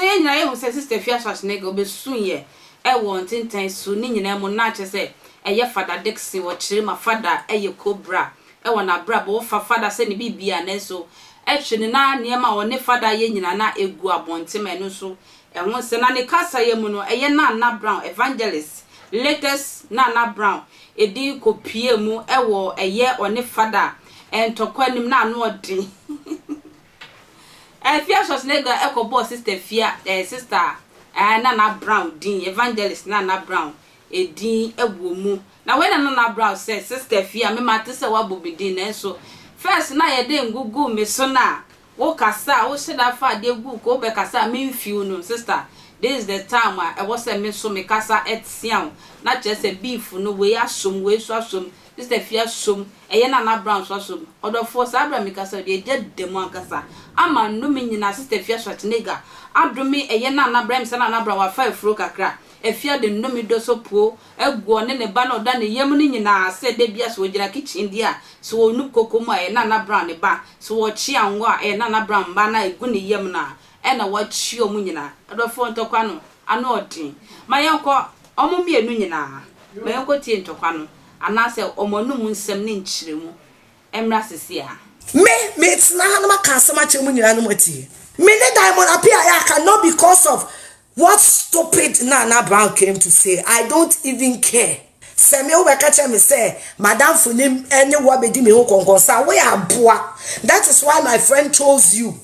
say na ye say sister Afia Schwarzenegger be soon ye e won tintan so ni nyina mo na che say eye fada Dixie wo chire ma fada eye cobra e wona bra bo fa fada se ni bibia na so e hwe na niema wo ne fada ye nyina na egu abonte me no so e ho se na ne kasa ye mu no eye Naana Brown evangelist latest Naana Brown edi kopie mu e wo eye one fada entokwa nim na anu odin Afia Schwarzenegger eko boss sister Afia sister Naana Brown din evangelist Naana Brown edin ewo mu na when Naana Brown says sister Afia me mate se wa bobidin na so first na ye de ngugu me so na wo kasa wo sheda fa de gu ko be kasa me mfiu no sister this is the time I was a me so me kasa etian na just a beef no we asom we so asom sister Afia som eye Naana Brown so asom odo force abra me kasa de demo kasa ama no me nyina sister Afia Schwarzenegger adome eye Naana Brown se Naana Brown wa fa afro kakra Afia de no me do so po egu ne ne ba na oda ne yem ni nyina se de bia so gira kitchen dia so onu kokomu eye Naana Brown ne ba so wo chi anwo a eye Naana Brown ba na egu ne yem na e na wa chi omu nyina odo fo ntokwa no anu odin ma yenko omu mienu nyina ma yenko tie ntokwa no anase omonum nsem ne nchiremu emra sesia me it's na hanama kasama chemu nyina no mati me ne diamond appear I cannot because of what stupid Naana Brown came to say. I don't even care. Samuel Wekacha me say, Madam Funim, any wabedi me ho konkonsa, we are boa. That is why my friend chose you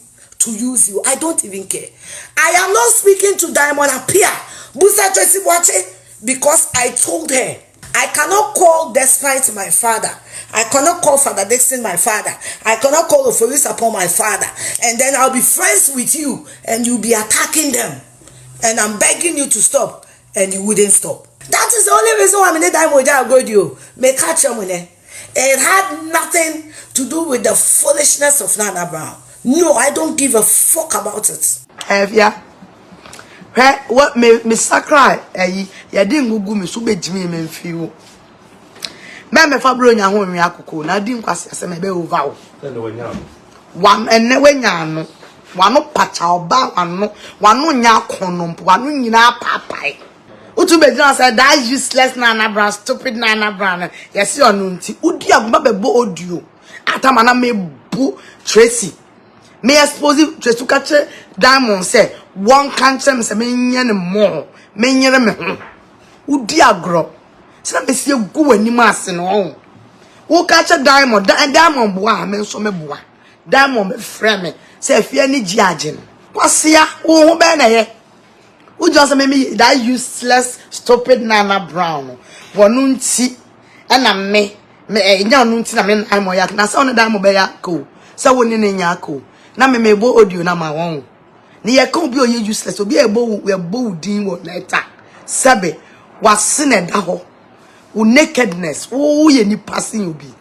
to use you. I don't even care. I am not speaking to Diamond Appear. Busa Tracy watching because I told her I cannot call despite my father. I cannot call Father Dixon my father. I cannot call the police upon my father. And then I'll be friends with you and you'll be attacking them. And I'm begging you to stop, and you wouldn't stop. That is the only reason why I'm in the time with I go to you. Make catch your money. It had nothing to do with the foolishness of Naana Brown. No, I don't give a fuck about it. Afia, what me sakra? Ya didn't go me so bed me men feel. Mamma Fabro nya ho nwe akoko na di nkwase ase me be over. One and never nyano. Wano pacha oba wano nya konompo wano nyina papai utu be jina say that useless Naana Brown stupid Naana Brown yes onu nti udi agba bebo audio atama na me bu Tracy me expose Tracy kache Diamond say one cancer me say me nye ne mo me nyere me ho udi agro say me sie gu anim ase no wo kache Diamond bo a me so me boa Diamond me frɛ me say Afia ni jiagin kwasia wo ho be na ye wo just me that useless stupid Naana Brown wonu nti na me nya onu nti na me imo yak na say on Diamond be ya ko say woni ne nya ko na me bo audio na ma won ni ye ko bi oye useless obi e bo din wo letter sabe wase na da ho wo nakedness wo ye ni passing obi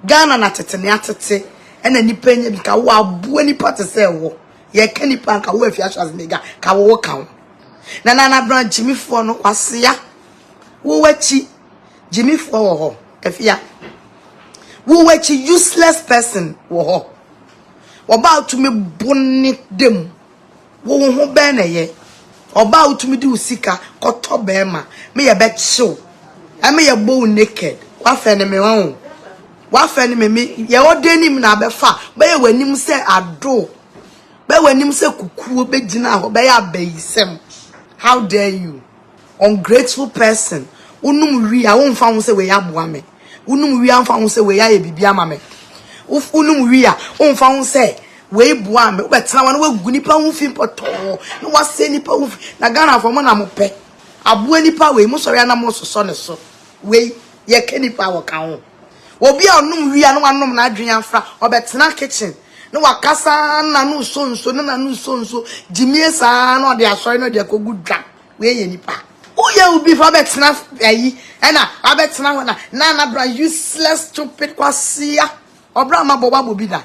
Ghana na tetene atete ena nipa nya bi ka wo abu nipa te se wo ye ka nipa ka wo Afia Schwarzenegger ka wo ka wo na Naana Brown Jimmy fo no kwasea wo wachi Jimmy fo wo ho Afia wo wachi useless person wo ho oba to me bonni dem wo ho be na ye oba to me di usika koto be ma me ye be chill e me ye bo naked wa fe ne me won wa fe ni me ye odenim na be fa be ye wanim se ado be wanim se kukuo be gina ho be ya bayisem. How dare you, ungrateful person? Unum wi a won fa ho se we ya boa me unum wi an fa ho se we ya ye bibia ma me unum wi a won fa ho se we boa me be tena wan we gu nipa ho fi poto no wa se nipa ho na Ghana fo mo na mo pe aboa nipa we mo sori na mo soso ne so we ye ke nipa wo ka ho obi a onum wi a no wanom na adwen afra obetena kitchen no wakasa na no so na no so jimie sa na de asori no de akogudwa we ye nipa uye ubi for betena ayi na abetena ho na Naana Brown useless stupid kwasia obra ma boba bobi da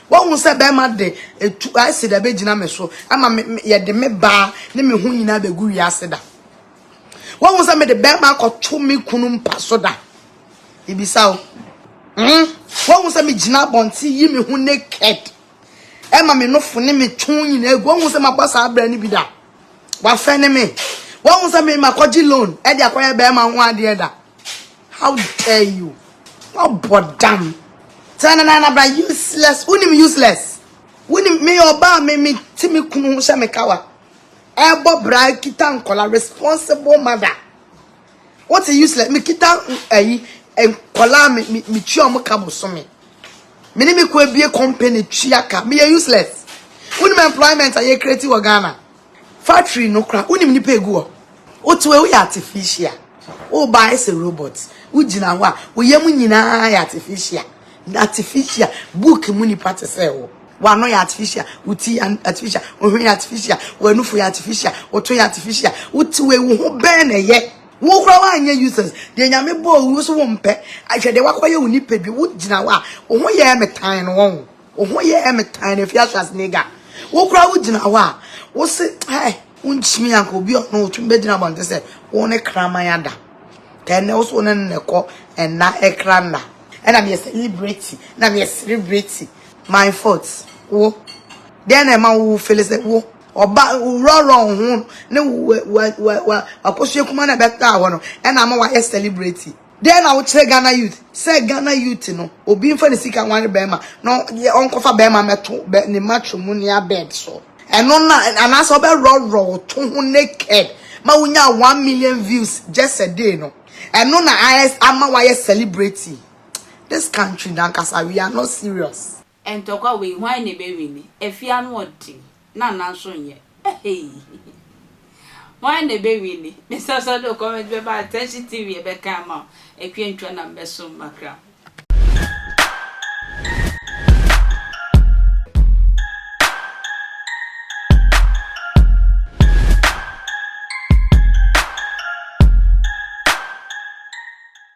won se be ma de etu ase da be gina me so ama ye de me ba ne me hu nyina be gu wi ase da won se me de be ma ko to me kunu mpa so da ibisa o won se me gina bonti yi me hu naked Emma me no fune me tun yin egu ohun se mabasa abra ni bi da. Wa fe ne me. Won say me makoji loan e dia kwaya be ma ho ade da. How dare you? Oh bodam. Tanana bra useless. Unim useless. Unim me oba me timi kunu se me kawa. Ebo bra kita nkola responsible mother. What a useless me kita nkola me twa mo ka boso me. Me ni me ko ebie company twiaka. Me useless. Unim employment aye creative Ghana. Factory no cra. Unim ni pay go. Otuwe we artificial. O ba is a robot. Ujina ho a wo yam nyina ya artificial. Artificial book mu ni part say wo. Wa no ya artificial, uti artificial, ohwe artificial, wa nufu ya artificial, oto ya artificial. Utiwe wo ho ben na ye. Wo kura wa anya users. De nyame bo wo so wo mpe. Ahwede wakoye wo nipa bi ujina ho a wo ho ye metan no wo. Wo ho ye metan na fia as nigga. Wo kura ujina ho a wo se hey unchimi yanko bi no tumbe dina bante se woni krama yada tenne oso ne neko enna ekranda and I'm celebrity na me celebrity my fault wo then e ma wo feel say wo oba ro hu ne wa akoso ekuma na beta ho no and am wa celebrity then I will check Ghana youth say Ghana youth no obi mfa ne sika wan be ma no onkofa be ma meto ne matrimonial bed so and no and as obe roll to naked ma wunya 1 million views just a day no and no na ama why celebrity this country dankasa we are not serious and talk away why ne be wini Afia no odi na so nye hey why ne be wini me so do comment be ba attention TV e be ka ma e kwentwa na mbeso makra